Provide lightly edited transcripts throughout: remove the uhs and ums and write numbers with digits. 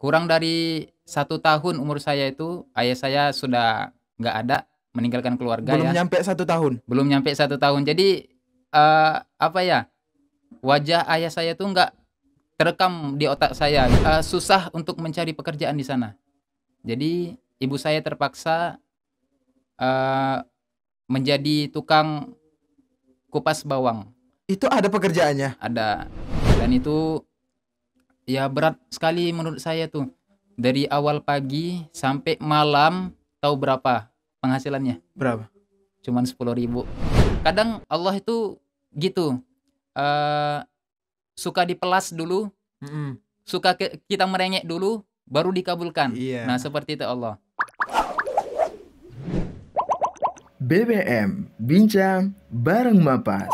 kurang dari 1 tahun umur saya itu, ayah saya sudah nggak ada, meninggalkan keluarga Belum ya, nyampe 1 tahun. belum nyampe 1 tahun. Jadi, apa ya, wajah ayah saya tuh nggak terekam di otak saya, susah untuk mencari pekerjaan di sana. Jadi ibu saya terpaksa, eee, menjadi tukang kupas bawang, Itu ada pekerjaannya. ada. Dan itu ya berat sekali menurut saya tuh. Dari awal pagi sampai malam, tahu berapa penghasilannya? Berapa? Cuman 10.000. Kadang Allah itu gitu, eee, suka dipelas dulu, Mm-mm. suka kita merengek dulu, baru dikabulkan. Nah, Iya. seperti itu Allah. BBM Bincang bareng Mapas.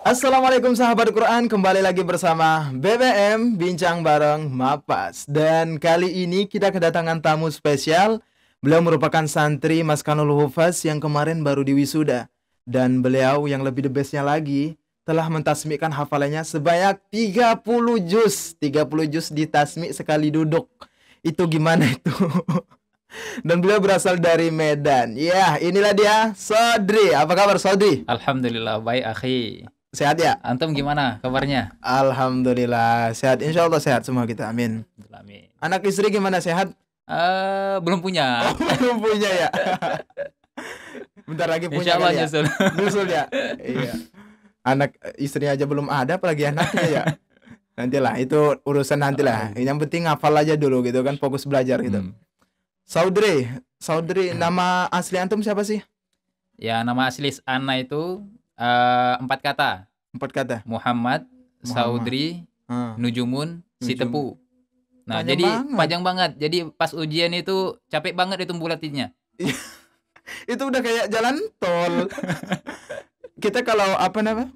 Assalamualaikum sahabat Quran, kembali lagi bersama BBM Bincang bareng Mapas. Dan kali ini kita kedatangan tamu spesial. Beliau merupakan santri Maskanul Hufaz yang kemarin baru diwisuda. Dan beliau yang lebih the bestnya lagi telah mentasmikkan hafalannya sebanyak 30 juz. 30 juz ditasmik sekali duduk. Itu gimana itu? Dan beliau berasal dari Medan. Ya, inilah dia, Sodri. Apa kabar, Sodri? Alhamdulillah, baik akhi. Sehat ya? Antum gimana kabarnya? Alhamdulillah, sehat. Insya Allah sehat semua kita, amin. Amin. Anak istri gimana, sehat? Belum punya. Belum punya ya? Bentar lagi punya Insyaallah kali ya? nyusul. Nyusul ya? Iya. Anak istri aja belum ada, apalagi anaknya ya? Nantilah, itu urusan nantilah. Yang penting hafal aja dulu gitu kan, fokus belajar gitu. Saudri, nama asli antum siapa sih? Ya, nama asli Ana itu 4 kata. 4 kata. Muhammad, Saudri, Nujumun, Sitepu. Nah, Panjang jadi banget. panjang banget. Jadi pas ujian itu capek banget itu bulatinnya. Itu udah kayak jalan tol. Kita kalau apa namanya?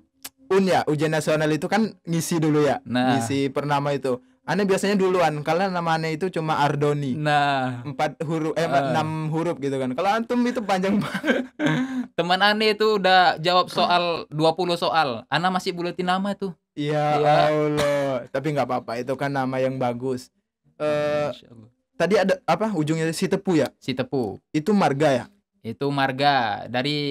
Ujian nasional itu kan ngisi dulu ya. Nah. Ngisi pernama itu. Aneh biasanya duluan karena nama aneh itu cuma Ardoni. Nah, 6 huruf gitu kan. Kalau antum itu panjang banget. teman Ane itu udah jawab soal 20 soal. Ana masih bulatin nama tuh. Ya Iya. Allah. Tapi nggak apa-apa, itu kan nama yang bagus. Masya Allah. Tadi ada apa ujungnya Sitepu ya? Sitepu. Itu marga ya? Itu marga.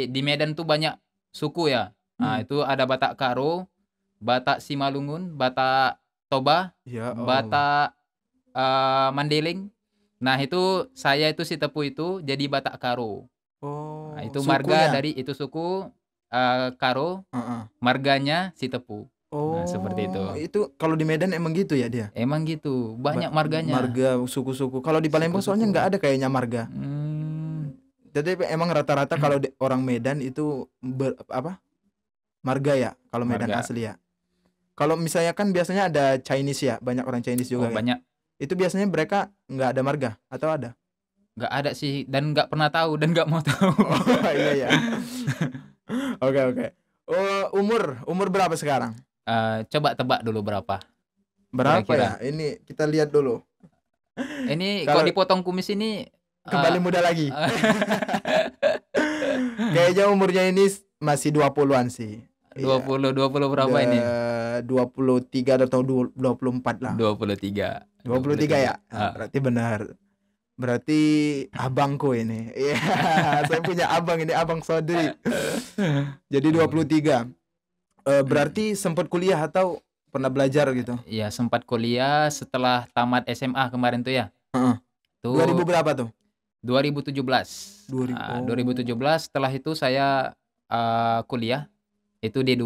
Di Medan tuh banyak suku ya. Nah, itu ada Batak Karo, Batak Simalungun, Batak Toba, Ya Allah. Batak Mandailing. Nah, itu saya itu Sitepu itu jadi Batak Karo. Oh, Nah, itu sukunya. marga dari itu suku Karo, marganya Sitepu. Oh, Nah, seperti itu. Itu kalau di Medan emang gitu ya dia? Emang gitu, banyak marganya. Marga suku-suku. Kalau di Palembang soalnya nggak ada kayaknya marga. Jadi emang rata-rata kalau orang Medan itu marga ya, kalau Medan Marga. asli ya. Kalau misalnya kan biasanya ada Chinese ya, banyak orang Chinese juga Oh, kan. banyak. Itu biasanya mereka nggak ada marga atau ada? Nggak ada sih dan nggak pernah tahu dan nggak mau tahu. Oh iya ya. Oke. Oh, umur berapa sekarang? Coba tebak dulu berapa? Berapa Kira-kira. ya? Ini kita lihat dulu. Ini Kalau- kalau dipotong kumis ini Kembali muda lagi. Kayaknya umurnya ini masih 20-an sih. 20 berapa ini? 23 atau 24 lah. 23. 23 ya? Ah. Berarti benar. Berarti abangku ini. Iya, saya punya abang ini, abang Sodri. Jadi 23. Berarti sempat kuliah atau pernah belajar gitu? Iya, sempat kuliah setelah tamat SMA kemarin tuh ya. Tuh 2000 berapa tuh? 2017. 2017 setelah itu saya kuliah itu D2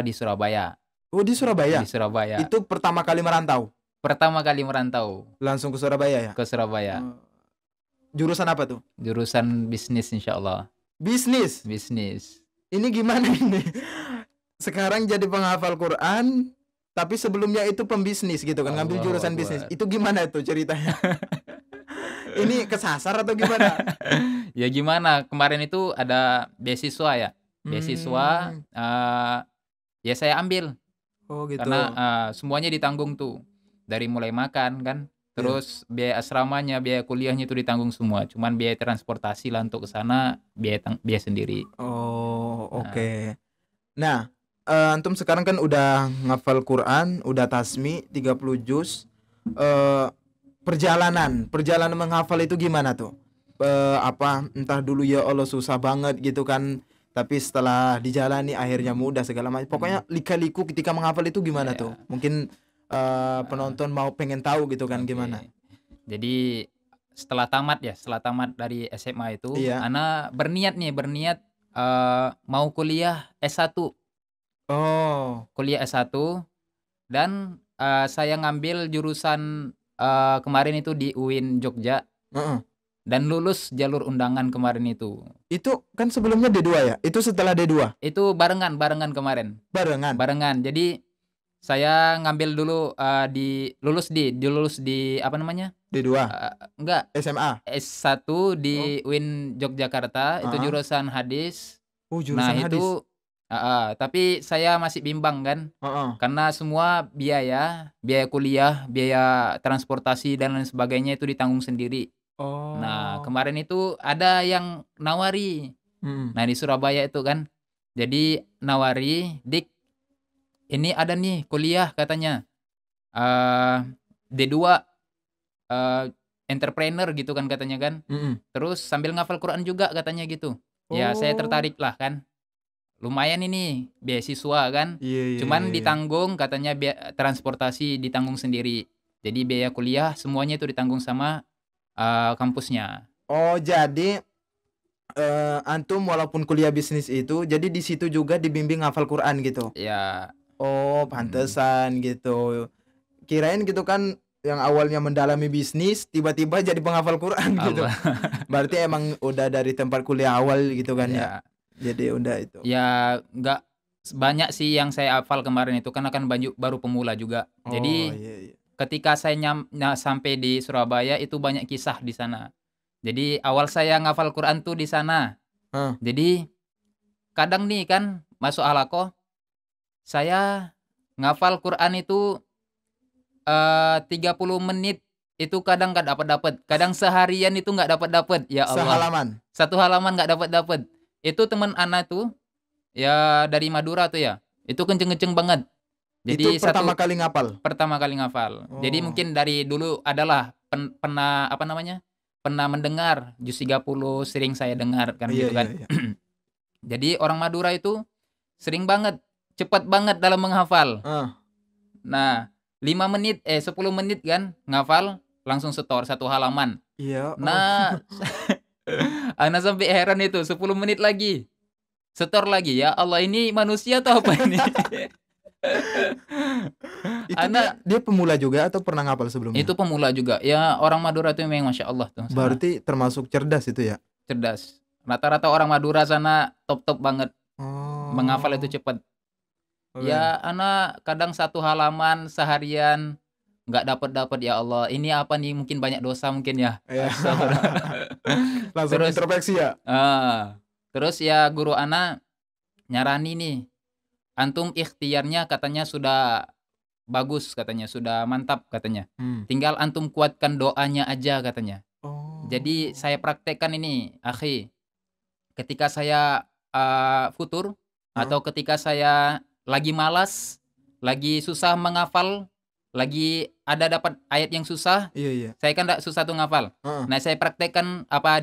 di Surabaya. Oh, di Surabaya? Di Surabaya. Itu pertama kali merantau? Pertama kali merantau Langsung ke Surabaya ya? ke Surabaya. Jurusan apa tuh? Jurusan bisnis insyaallah. Bisnis? Ini gimana ini? Sekarang jadi penghafal Quran, tapi sebelumnya itu pembisnis gitu kan, ngambil Allahu jurusan Akbar. bisnis. Itu gimana itu ceritanya? Ini kesasar atau gimana? Ya gimana, kemarin itu ada beasiswa ya. Beasiswa ya saya ambil. Oh gitu. Karena semuanya ditanggung tuh. Dari mulai makan kan, terus biaya asramanya, biaya kuliahnya itu ditanggung semua. Cuman biaya transportasi lah untuk ke sana biaya sendiri. Oh, oke. Nah, antum sekarang kan udah ngafal Quran, udah tasmi 30 juz. eh, perjalanan menghafal itu gimana tuh? Apa entah dulu ya Allah susah banget gitu kan, tapi setelah dijalani akhirnya mudah segala macam. Pokoknya lika-liku ketika menghafal itu gimana tuh? Ya, Mungkin penonton mau pengen tahu gitu kan oke. gimana? Jadi setelah tamat dari SMA itu, Iya. ana berniat mau kuliah S1, Oh. dan saya ngambil jurusan kemarin itu di UIN Jogja Heeh. dan lulus jalur undangan kemarin itu. Itu kan sebelumnya D2 ya? Itu setelah D2 Itu barengan kemarin. barengan Barengan. Jadi saya ngambil dulu lulus di apa namanya? D2 Enggak, SMA. S1 Oh. di UIN Yogyakarta, itu Heeh. jurusan hadis. Nah, Jurusan hadis. itu tapi saya masih bimbang kan, Heeh. karena semua biaya kuliah, biaya transportasi dan lain sebagainya itu ditanggung sendiri. Nah, Oh. kemarin itu ada yang nawari. Mm. Nah, di Surabaya itu kan. Jadi nawari, "Dik, ini ada nih kuliah," katanya. D2 entrepreneur gitu kan katanya kan. Mm-mm. Terus sambil ngafal Quran juga katanya gitu. Ya, saya Oh. tertarik lah kan. Lumayan ini beasiswa kan. Iya, iya, Cuman iya, iya. ditanggung katanya transportasi ditanggung sendiri. Jadi biaya kuliah semuanya itu ditanggung sama kampusnya. Oh, jadi antum walaupun kuliah bisnis itu, jadi di situ juga dibimbing hafal Quran gitu. Ya, Oh, pantesan gitu. Kirain gitu kan yang awalnya mendalami bisnis tiba-tiba jadi penghafal Quran gitu. Allah. Berarti emang udah dari tempat kuliah awal gitu kan ya. Ya, Jadi udah itu. ya nggak banyak sih yang saya hafal kemarin itu karena kan baru pemula juga. Oh, Jadi iya, iya. ketika saya sampai di Surabaya itu banyak kisah di sana. Jadi awal saya ngafal Quran tuh di sana. Hah. Jadi kadang nih kan masuk halaqah, saya ngafal Quran itu 30 menit itu kadang nggak dapat. Kadang seharian itu nggak dapat. Ya Allah. Sehalaman. Satu halaman nggak dapat. Itu teman ana tuh ya dari Madura tuh ya. Itu kenceng-kenceng banget. Itu Jadi pertama kali ngapal. pertama kali ngafal. Jadi Oh. mungkin dari dulu adalah pernah apa namanya? Pernah mendengar juz 30 sering saya dengar kan Iya, gitu kan. iya, iya. Jadi orang Madura itu sering banget, cepat banget dalam menghafal. Ah. Nah, 10 menit kan ngafal langsung setor satu halaman. Iya. Nah, ana sampai heran itu 10 menit lagi. Setor lagi. Ya Allah, ini manusia atau apa ini? Itu Ana dia pemula juga atau pernah ngapal sebelumnya? itu pemula juga. Ya, orang Madura itu memang Masya Allah tuh sana. Berarti termasuk cerdas itu ya? Cerdas. Rata-rata orang Madura sana top banget. Oh. Menghafal itu cepat. Oke. Ya, ana kadang satu halaman seharian nggak dapat ya Allah. Ini apa nih? Mungkin banyak dosa mungkin ya. Iya. Astagfirullah. Langsung Terus introspeksi ya? terus ya guru ana nyarani nih, antum ikhtiarnya katanya sudah bagus katanya, sudah mantap katanya. Tinggal antum kuatkan doanya aja katanya. Oh. Jadi saya praktekkan ini, akhi. Ketika saya futur atau ketika saya lagi malas, lagi susah menghafal, lagi ada dapat ayat yang susah, Iya, iya. saya kan enggak susah tuh ngafal. Heeh. Nah, saya praktekkan apa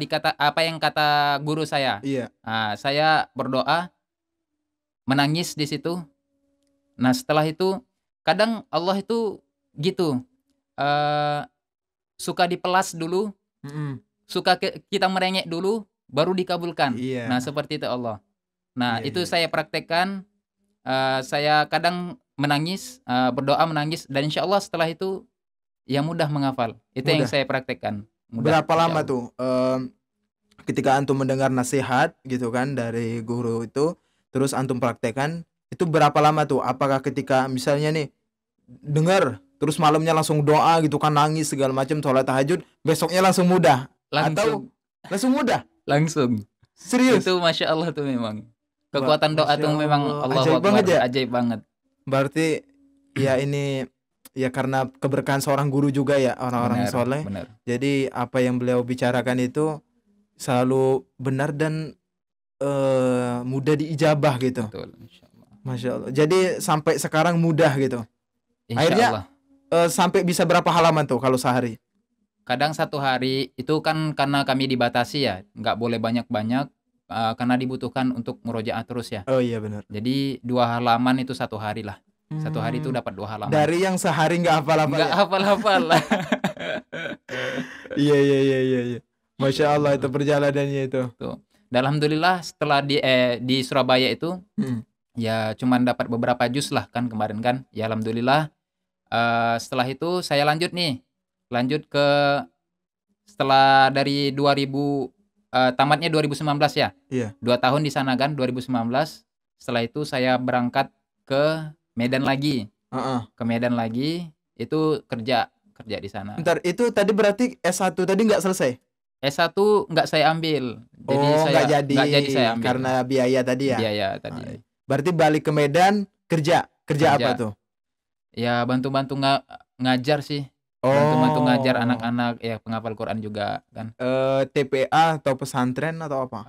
yang kata guru saya. Iya. Saya berdoa, menangis di situ. Nah, setelah itu kadang Allah itu gitu, suka dipelas dulu, Mm-mm. suka kita merengek dulu, baru dikabulkan. Iya. Nah, seperti itu Allah. Nah, Iya, itu iya. saya praktekkan, saya kadang menangis, berdoa menangis, dan insya Allah setelah itu ya mudah menghafal. Itu yang Mudah. saya praktekkan. Mudah, Berapa insya lama Allah. tuh ketika antum mendengar nasihat gitu kan dari guru itu, terus antum praktekkan, itu berapa lama tuh? Apakah ketika misalnya nih dengar terus malamnya langsung doa gitu kan, nangis segala macam, sholat tahajud, besoknya langsung mudah atau langsung mudah? Langsung. Serius? Itu Masya Allah tuh memang. Kekuatan doa Masya tuh memang Allah. Allahu Ajaib Akbar. banget ya? Ajaib banget. Berarti ya ini ya karena keberkahan seorang guru juga ya, orang-orang Benar, soleh. benar. Jadi apa yang beliau bicarakan itu selalu benar dan mudah diijabah gitu. Betul, insya Allah. Masya Allah. Jadi sampai sekarang mudah gitu. Insya Akhirnya Allah. sampai bisa berapa halaman tuh kalau sehari? Kadang satu hari itu kan karena kami dibatasi ya, nggak boleh banyak-banyak, karena dibutuhkan untuk murojaah terus ya. Oh iya benar. Jadi 2 halaman itu satu hari lah. Satu hari itu Hmm, dapat 2 halaman. dari yang sehari nggak hafal-hafal Nggak ya? hafal-hafal. Iya iya iya iya iya. Masya Allah itu perjalanannya itu. Tuh. Dan alhamdulillah setelah di Surabaya itu, Hmm. ya cuman dapat beberapa juz lah kan kemarin kan. Ya alhamdulillah, setelah itu saya lanjut nih, lanjut ke setelah dari 2000, tamatnya 2019 ya. Iya. 2 tahun di sana kan 2019. Setelah itu saya berangkat ke Medan lagi. Heeh. Ke Medan lagi, itu kerja di sana. Bentar, itu tadi berarti S1 tadi nggak selesai? S1 nggak saya ambil. Jadi Oh, saya nggak nggak jadi saya ambil. karena biaya tadi ya? Biaya Ah, tadi. iya. Berarti balik ke Medan kerja apa Kerja. tuh? Ya bantu-bantu ngajar sih. Bantu-bantu ngajar Oh, anak-anak ya penghafal Quran juga kan. TPA atau pesantren atau apa?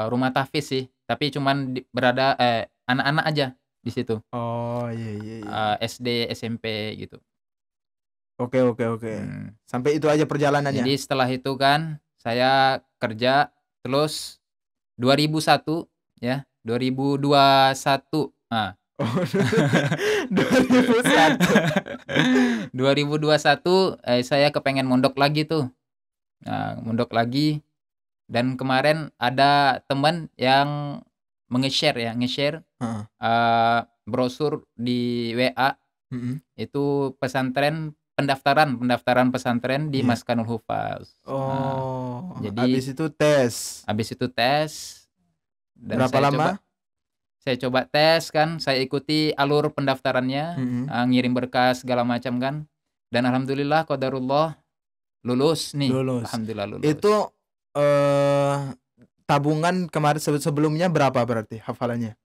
Rumah tahfiz sih, tapi cuman berada anak-anak aja di situ. Oh iya iya iya. SD, SMP gitu. Oke oke oke. Hmm. Sampai itu aja perjalanannya. Jadi setelah itu kan saya kerja terus 2001 ya, 2021. Nah, Oh, 2001. 2021 saya kepengen mondok lagi tuh. Nah, mondok lagi dan kemarin ada teman yang nge-share Heeh. brosur di WA Mm-mm. itu pendaftaran pesantren di Iya. Maskanul Hufaz. Nah, Oh, jadi habis itu tes. habis itu tes dan Berapa lama? saya coba tes kan, saya ikuti alur pendaftarannya, Mm-mm. ngirim berkas segala macam kan. Dan alhamdulillah qadarullah lulus nih. Lulus. Alhamdulillah lulus. Itu tabungan kemarin sebelumnya berapa berarti hafalannya?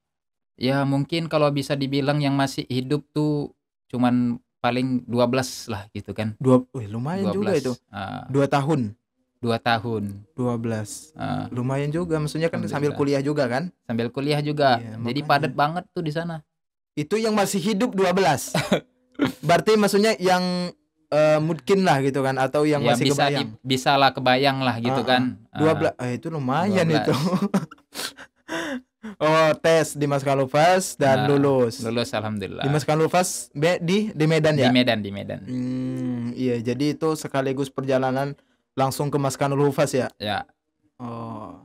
Ya mungkin kalau bisa dibilang yang masih hidup tuh cuman paling 12 lah gitu kan. Lumayan juga 12. itu. 2 tahun. 2 tahun. 12. Ah, Lumayan juga, maksudnya kan sambil alhamdulillah. kuliah juga kan? Sambil kuliah juga. Iya, Jadi makanya. padat banget tuh di sana. Itu yang masih hidup 12. Berarti maksudnya yang mungkin lah gitu kan, atau yang Ya masih kebayang. bisa lah kebayang lah gitu kan. 12. Itu lumayan 12. itu. Oh, tes di Maskanul Hufaz dan lulus. Lulus alhamdulillah. Di Maskanul Hufaz di Medan ya? Di Medan. Iya, jadi itu sekaligus perjalanan langsung ke Maskanul Hufaz ya? Ya. Oh.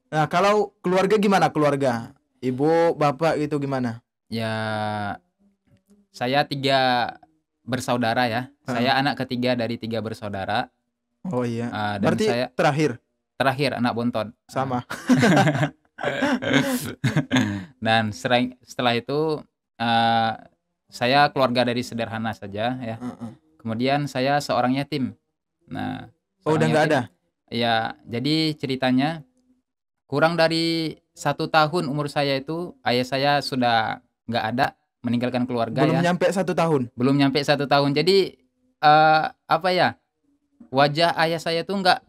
Nah, kalau keluarga gimana keluarga? Ibu, bapak gitu gimana? Ya saya 3 bersaudara ya. Saya anak ketiga dari 3 bersaudara. Oh iya. Dan Berarti saya terakhir anak bontot. sama. Dan setelah itu saya keluarga dari sederhana saja ya. Kemudian saya seorang yatim. Nah, Oh, udah nggak ada? Ya, jadi ceritanya kurang dari 1 tahun umur saya itu ayah saya sudah nggak ada, meninggalkan keluarga Belum ya. nyampe 1 tahun. Belum nyampe 1 tahun. Jadi apa ya? Wajah ayah saya tuh nggak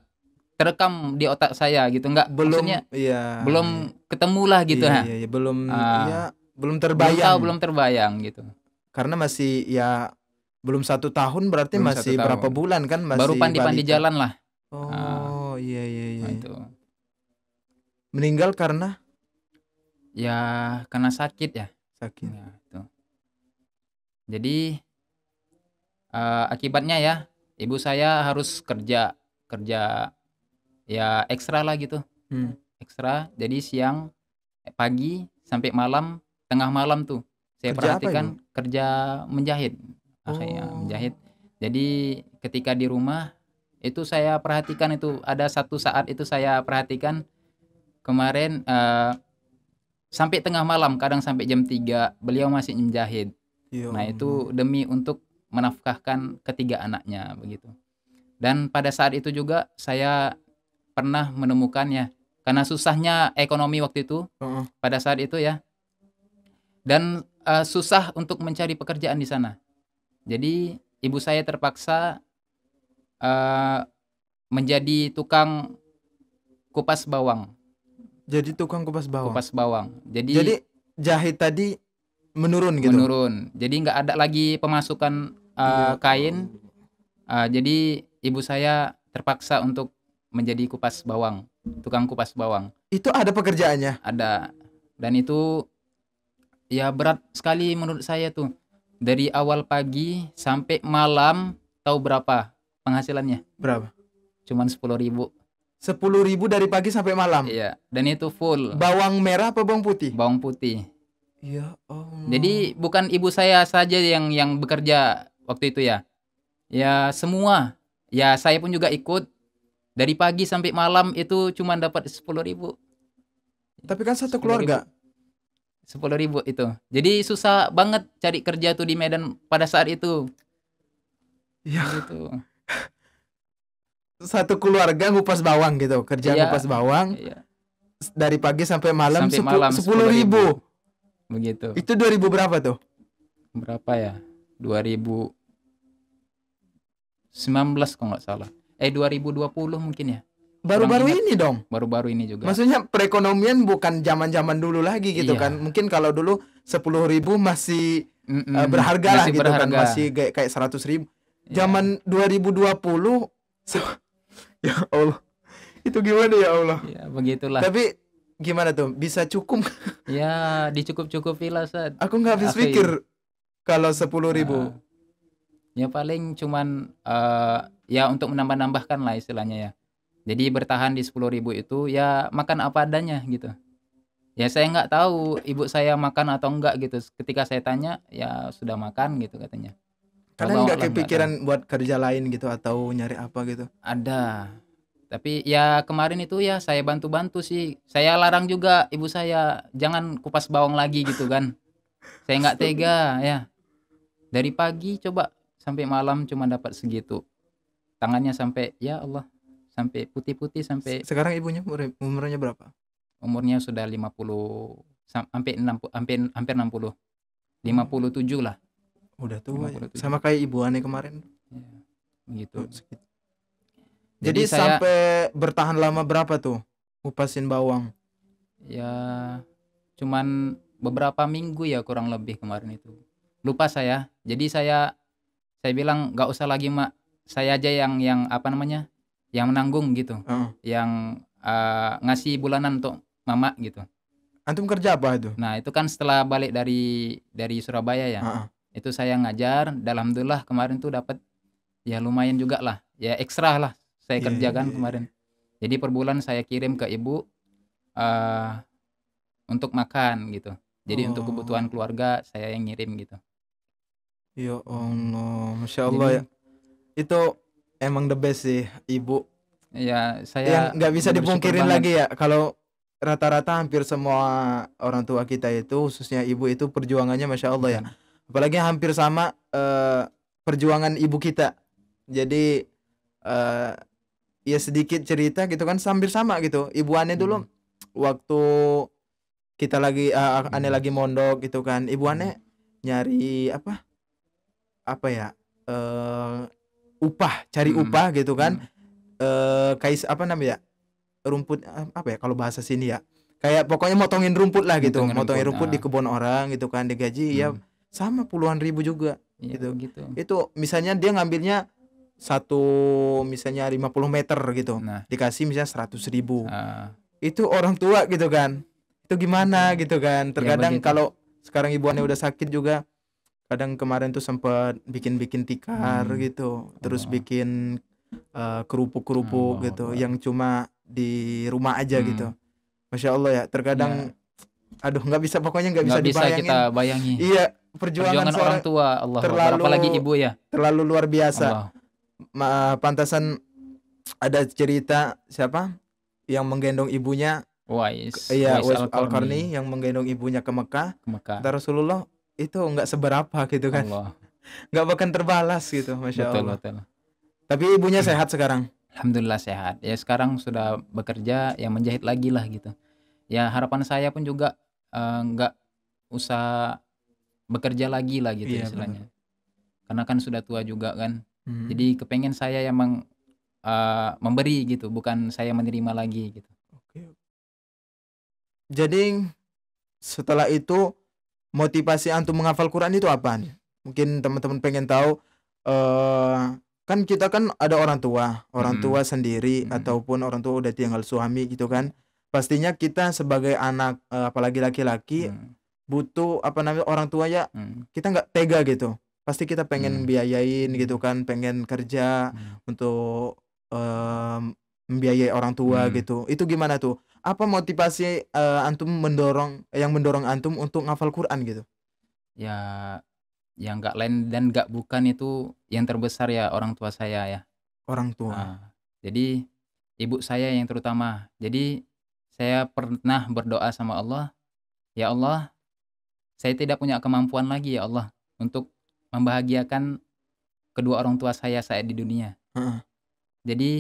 terekam di otak saya gitu, nggak Belum, maksudnya iya. belum ketemu lah gitu Iya, ha. iya, iya, belum, Ah. ya, belum Belum terbayang. tahu, belum terbayang gitu. Karena masih ya belum 1 tahun, berarti Belum masih 1 berapa tahun. bulan kan, masih Baru pandi-pandi balita. jalan lah. Oh, iya iya iya. Nah, itu. Meninggal karena Ya karena sakit ya. sakit. Ya, itu. Jadi akibatnya ya ibu saya harus kerja ya ekstra lah gitu. Ekstra. Jadi siang, pagi sampai malam, tengah malam tuh saya Kerja apa, perhatikan Ibu? kerja menjahit. Akhirnya Oh. menjahit. Jadi ketika di rumah itu saya perhatikan, itu ada satu saat itu saya perhatikan kemarin sampai tengah malam, kadang sampai jam 3 beliau masih menjahit. Ya Nah, Allah. itu demi untuk menafkahkan ketiga anaknya begitu. Dan pada saat itu juga saya pernah menemukannya karena susahnya ekonomi waktu itu Heeh. pada saat itu ya. Dan susah untuk mencari pekerjaan di sana. Jadi ibu saya terpaksa menjadi tukang kupas bawang. Jadi tukang kupas bawang. Kupas bawang. Jadi Jadi jahit tadi menurun gitu. menurun. Jadi nggak ada lagi pemasukan Iya. kain. Jadi ibu saya terpaksa untuk menjadi kupas bawang, tukang kupas bawang. Itu ada pekerjaannya. Ada. Dan itu ya berat sekali menurut saya tuh. Dari awal pagi sampai malam, tahu berapa penghasilannya? Berapa? Cuman 10.000. 10.000 dari pagi sampai malam. Iya, dan itu full Bawang merah apa bawang putih? bawang putih. Ya Allah. Jadi bukan ibu saya saja yang bekerja waktu itu ya. Ya semua. Ya saya pun juga ikut. Dari pagi sampai malam itu cuma dapat 10.000. Tapi kan satu 10.000. keluarga. 10.000 itu. Jadi susah banget cari kerja tuh di Medan pada saat itu. Ya, Gitu. satu keluarga ngupas bawang gitu. Kerja Iya. ngupas bawang Iya. dari pagi sampai malam, Sampai malam 10.000. Begitu. Itu 2000 berapa tuh? Berapa ya? 2019 kalau nggak salah. 2020 mungkin ya. Baru-baru Kurang ingat. ini dong. Baru-baru ini juga. Maksudnya perekonomian bukan zaman-zaman dulu lagi gitu Iya. kan. Mungkin kalau dulu 10.000 masih berharga lah Masih gitu kan. berharga. Masih kayak 100.000. Iya. Zaman 2020 ya Allah. Itu gimana ya Allah? Ya begitulah. Tapi gimana tuh? Bisa cukup? Ya dicukup-cukupi lah Sad. Aku nggak habis Akhi. pikir kalau 10.000. Ya paling cuman ya untuk menambah-nambahkan lah istilahnya ya. Jadi bertahan di 10.000 itu ya makan apa adanya gitu. Ya saya nggak tahu ibu saya makan atau enggak gitu. Ketika saya tanya ya sudah makan gitu katanya. Kalian nggak Wallahu a'lam, kepikiran buat kerja lain gitu atau nyari apa gitu? ada. Tapi ya kemarin itu ya saya bantu-bantu sih. Saya larang juga ibu saya jangan kupas bawang lagi gitu kan. Saya nggak tega ya. Dari pagi coba sampai malam cuma dapat segitu. Tangannya sampai ya Allah sampai putih-putih sampai Sekarang ibunya umurnya berapa? umurnya sudah 50 sampai 60 hampir 60. 57 lah. Udah tua ya. 57. Sama kayak ibu aneh kemarin. Ya, begitu. Segitu. Jadi Jadi saya sampai bertahan lama berapa tuh ngupasin bawang? ya cuman beberapa minggu ya kurang lebih kemarin itu. Lupa saya. Jadi saya bilang nggak usah lagi Mak. Saya aja yang apa namanya? Yang menanggung gitu. Heeh. Yang ngasih bulanan untuk Mama gitu. Antum kerja apa itu? Nah, itu kan setelah balik dari Surabaya ya. Heeh. Itu saya ngajar, alhamdulillah kemarin tuh dapat ya lumayan juga lah. Ya ekstra lah saya Iya, kerjakan iya, kemarin. Jadi per bulan saya kirim ke ibu eh untuk makan gitu. Jadi untuk kebutuhan keluarga saya yang ngirim gitu. Ya Allah, Masya Allah ya. Jadi Itu emang the best sih ibu. ya Yang saya nggak bisa bersyukur dipungkirin banget. lagi ya. Kalau rata-rata hampir semua orang tua kita itu, khususnya ibu itu perjuangannya Masya Allah ya. Apalagi hampir sama perjuangan ibu kita. Jadi ya sedikit cerita gitu kan hampir sama gitu. Ibu Ane dulu waktu kita lagi Ane lagi mondok gitu kan. Ibu Ane nyari apa ya upah, cari upah gitu kan. Kayak apa namanya rumput apa ya kalau bahasa sini ya, kayak pokoknya motongin rumput lah gitu, motongin rumput di kebun orang gitu kan, digaji ya sama puluhan ribu juga gitu. Itu misalnya dia ngambilnya satu misalnya 50 meter gitu, dikasih misalnya 100.000. Itu orang tua gitu kan, itu gimana gitu kan. Terkadang kalau sekarang ibuannya udah sakit juga, kadang kemarin tuh sempat bikin tikar gitu, terus bikin kerupuk gitu yang cuma di rumah aja gitu. Masya Allah ya. Terkadang aduh nggak bisa, pokoknya nggak bisa dibayangin. Kita bayangi. Iya, perjuangan orang tua Allah, terlalu, apalagi ibu ya, terlalu luar biasa. Pantasan ada cerita siapa yang menggendong ibunya, Uwais Al-Qarni yang menggendong ibunya ke Mekah. Kata Rasulullah itu nggak seberapa gitu kan, nggak bahkan terbalas gitu. Masya Allah. Betul. Tapi ibunya sehat sekarang? Alhamdulillah sehat. Ya sekarang sudah bekerja, ya menjahit lagi lah gitu. Ya harapan saya pun juga nggak usah bekerja lagi lah gitu istilahnya. Karena kan sudah tua juga kan. Jadi kepengen saya yang memberi gitu, bukan saya menerima lagi gitu. Oke. Jadi setelah itu motivasi antum menghafal Quran itu apa nih? Mungkin teman-teman pengen tahu kan kita kan ada orang tua sendiri Mm-mm. ataupun orang tua udah tinggal suami gitu kan. Pastinya kita sebagai anak, apalagi laki-laki Mm. butuh apa namanya orang tua ya, Mm. kita nggak tega gitu. Pasti kita pengen Mm. biayain gitu kan, pengen kerja Mm. untuk membiayai orang tua Mm. gitu. Itu gimana tuh? Apa motivasi antum yang mendorong antum untuk ngafal Quran gitu? Ya, yang nggak lain dan nggak bukan itu yang terbesar ya orang tua saya ya. Orang tua. Jadi ibu saya yang terutama. Jadi saya pernah berdoa sama Allah, ya Allah, saya tidak punya kemampuan lagi ya Allah untuk membahagiakan kedua orang tua saya saat di dunia. Heeh. Jadi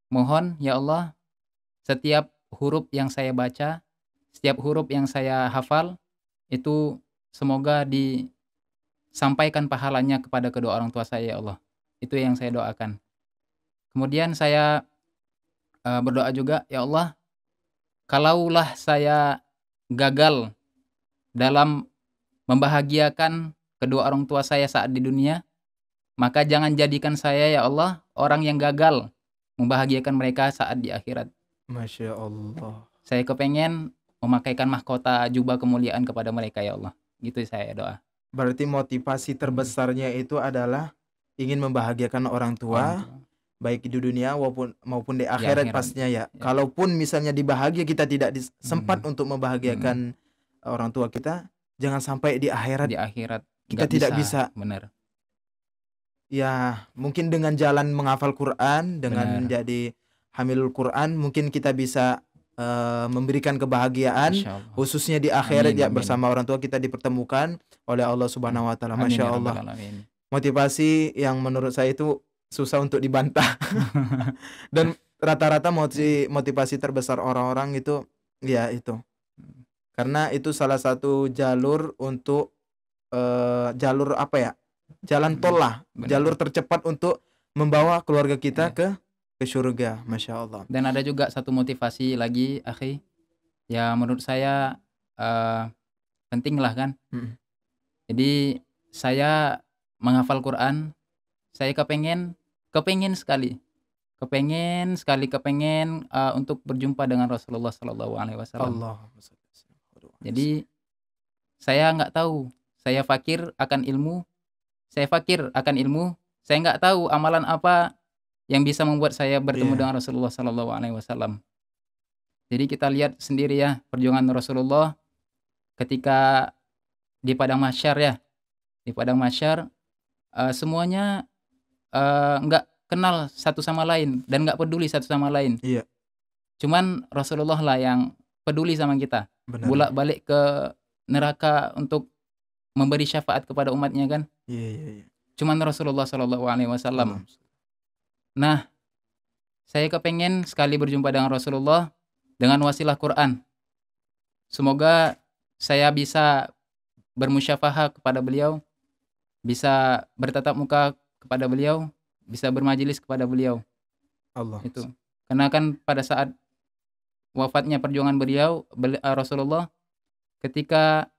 mohon ya Allah, setiap huruf yang saya baca, setiap huruf yang saya hafal itu semoga disampaikan pahalanya kepada kedua orang tua saya ya Allah. Itu yang saya doakan. Kemudian saya berdoa juga, ya Allah, kalaulah saya gagal dalam membahagiakan kedua orang tua saya saat di dunia, maka jangan jadikan saya ya Allah orang yang gagal membahagiakan mereka saat di akhirat. Masya Allah. Saya kepengen memakaikan mahkota jubah kemuliaan kepada mereka ya Allah. Gitu saya doa. Berarti motivasi terbesarnya itu adalah ingin membahagiakan orang Orang tua, tua. baik di dunia maupun di Di akhirat akhirat. pastinya ya. Ya. Kalaupun misalnya di bahagia kita tidak sempat untuk membahagiakan orang tua kita, jangan sampai di akhirat Di akhirat kita nggak tidak bisa. Benar. Ya, mungkin dengan jalan menghafal Quran, dengan Benar. menjadi hamilul Quran, mungkin kita bisa memberikan kebahagiaan, Masya Allah. khususnya di akhirat Amin, ya, amin. bersama orang tua kita dipertemukan oleh Allah Subhanahu wa taala. Amin Masya ya Allah. Rabbal Alamin. Motivasi yang menurut saya itu susah untuk dibantah. Dan rata-rata motivasi terbesar orang-orang itu ya itu. Karena itu salah satu jalur untuk jalur apa ya? Jalan tol lah, Benar. jalur tercepat untuk membawa keluarga kita Iya. ke surga. Masya Allah. Dan ada juga satu motivasi lagi, akhi, ya menurut saya penting lah kan. Mm. Jadi saya menghafal Quran, saya kepengen sekali untuk berjumpa dengan Rasulullah Sallallahu Alaihi Wasallam. Allahumma shalli wa sallim. Jadi saya nggak tahu, saya fakir akan ilmu, saya nggak tahu amalan apa yang bisa membuat saya bertemu Iya. dengan Rasulullah Sallallahu Alaihi Wasallam. Jadi kita lihat sendiri ya perjuangan Rasulullah ketika di padang mahsyar ya, di padang mahsyar semuanya nggak kenal satu sama lain dan nggak peduli satu sama lain. Iya. Cuman Rasulullah lah yang peduli sama kita, Benar. bolak-balik ke neraka untuk memberi syafaat kepada umatnya kan. Iya. Cuman Rasulullah Sallallahu Alaihi Wasallam. Allah. Nah, saya kepengen sekali berjumpa dengan Rasulullah dengan wasilah Quran. Semoga saya bisa bermusyafahah kepada beliau, bisa bertatap muka kepada beliau, bisa bermajelis kepada beliau. Allah. Itu. Karena kan pada saat wafatnya perjuangan beliau, Rasulullah, ketika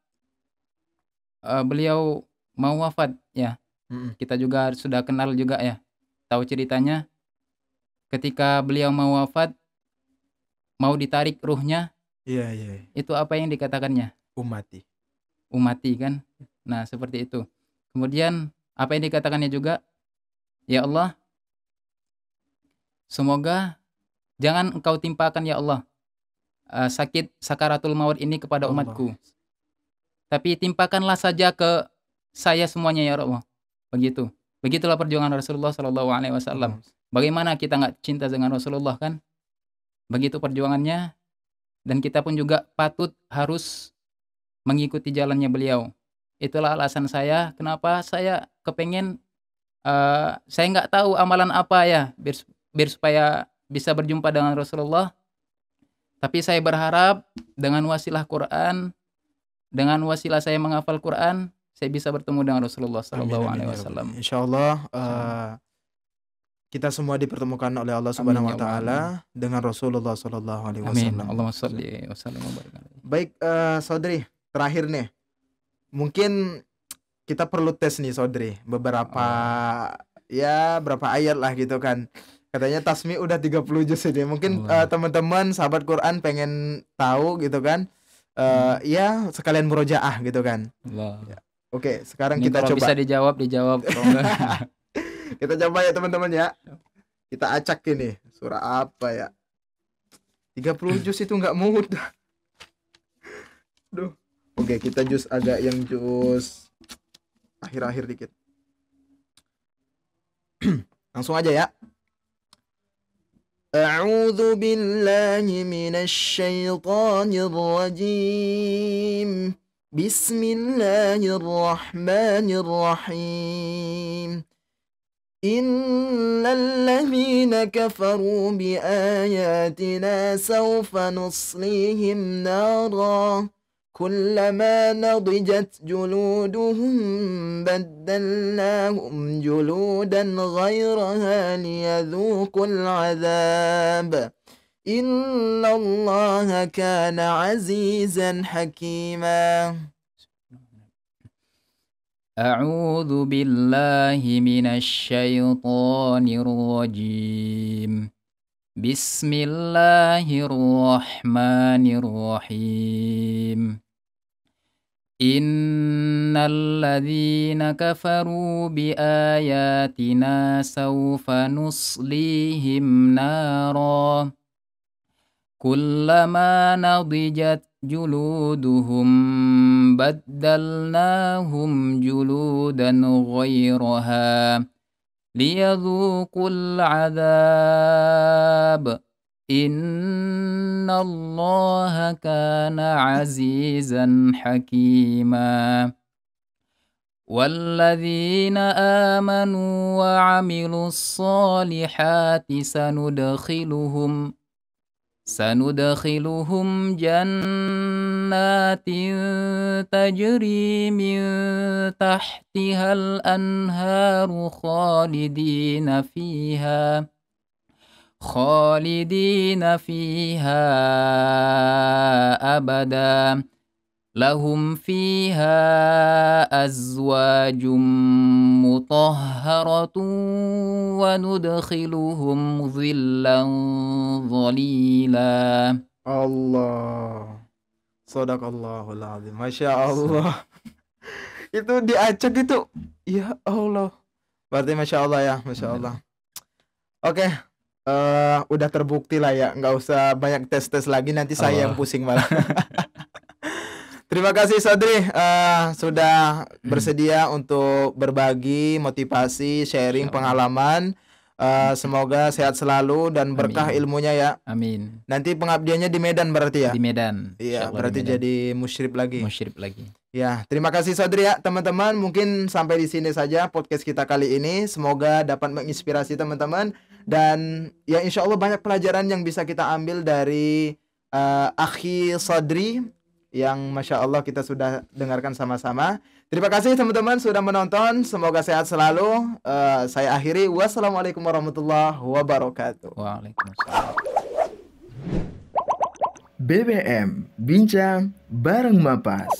beliau mau wafat ya, Mm-mm. kita juga sudah kenal juga ya, tahu ceritanya. Ketika beliau mau wafat, mau ditarik ruhnya, Iya. itu apa yang dikatakannya? Umati kan. Nah seperti itu. Kemudian apa yang dikatakannya juga, ya Allah, semoga jangan engkau timpakan ya Allah sakit sakaratul maut ini kepada Allah. umatku, tapi timpakanlah saja ke saya semuanya ya Allah. Begitulah perjuangan Rasulullah Sallallahu Alaihi Wasallam. Bagaimana kita nggak cinta dengan Rasulullah kan? Begitu perjuangannya, dan kita pun juga patut harus mengikuti jalannya beliau. Itulah alasan saya kenapa saya kepengen, saya nggak tahu amalan apa ya biar supaya bisa berjumpa dengan Rasulullah. Tapi saya berharap dengan wasilah Quran, dengan wasilah saya menghafal Quran, saya bisa bertemu dengan Rasulullah Sallallahu Alaihi Wasallam. Insyaallah kita semua dipertemukan oleh Allah Subhanahu wa taala dengan Rasulullah sallallahu alaihi Amin. wasallam. Allahumma shalli wa sallim wa barik alaihi. Baik, saudari, terakhir nih. Mungkin kita perlu tes nih Sodri beberapa berapa ayat lah gitu kan. Katanya Tasmi udah 30 juz ini. Mungkin teman-teman sahabat Quran pengen tahu gitu kan. Ya sekalian murojaah gitu kan. Allah. Oke, sekarang Ini kita kalau coba. bisa dijawab. Kalau enggak, Kita coba ya teman-teman ya. Kita acak ini surah apa ya? 30 juz itu nggak mudah. Duh. Oke, kita juz agak yang juz akhir-akhir dikit. Langsung aja ya. A'udzu billahi minasy syaithanir rajim. Bismillahirrahmanirrahim. Innal ladzina kafaru bi ayatina sawfa nuslihim nara kullama nadijat juluduhum baddalnahum juludan ghayraha liyadhuqul 'adzab innallaha kana 'azizan hakima. A'udzu billahi minasy syaithanir rajim. Bismillahirrahmanirrahim. Innal ladzina kafaru bi ayatina sawfa nuslihim nara kullama nadijat juluduhum baddalnahum juludan ghayraha liyadhuqul 'adzab innallaha kana 'azizan hakima. Walladzina amanu wa 'amilus solihati sanudkhiluhum jannatin tajri min tahtihal anharu khalidina fiha abada lahum fiha azwajum mutahharatun wa nudkhiluhum dhillan dhalila. Allah. Shadaqallahul azim. Masya Allah. Itu diacak itu. Ya Allah. Berarti Masya Allah ya. Masya Allah. Oke. Udah terbukti lah ya. Nggak usah banyak tes-tes lagi. Nanti saya yang pusing malah. Terima kasih Sodri sudah bersedia untuk berbagi motivasi, sharing pengalaman. Semoga sehat selalu dan berkah ilmunya ya. Amin. Nanti pengabdiannya di Medan berarti ya? Di Medan. Iya, berarti jadi musyrib lagi. Ya, terima kasih Sodri ya teman-teman. Mungkin sampai di sini saja podcast kita kali ini. Semoga dapat menginspirasi teman-teman. Dan ya insya Allah banyak pelajaran yang bisa kita ambil dari Akhi Sodri yang Masya Allah kita sudah dengarkan sama-sama. Terima kasih teman-teman sudah menonton. Semoga sehat selalu. Saya akhiri. Wassalamualaikum warahmatullahi wabarakatuh. Waalaikumsalam. BBM Bincang Bareng Mapas.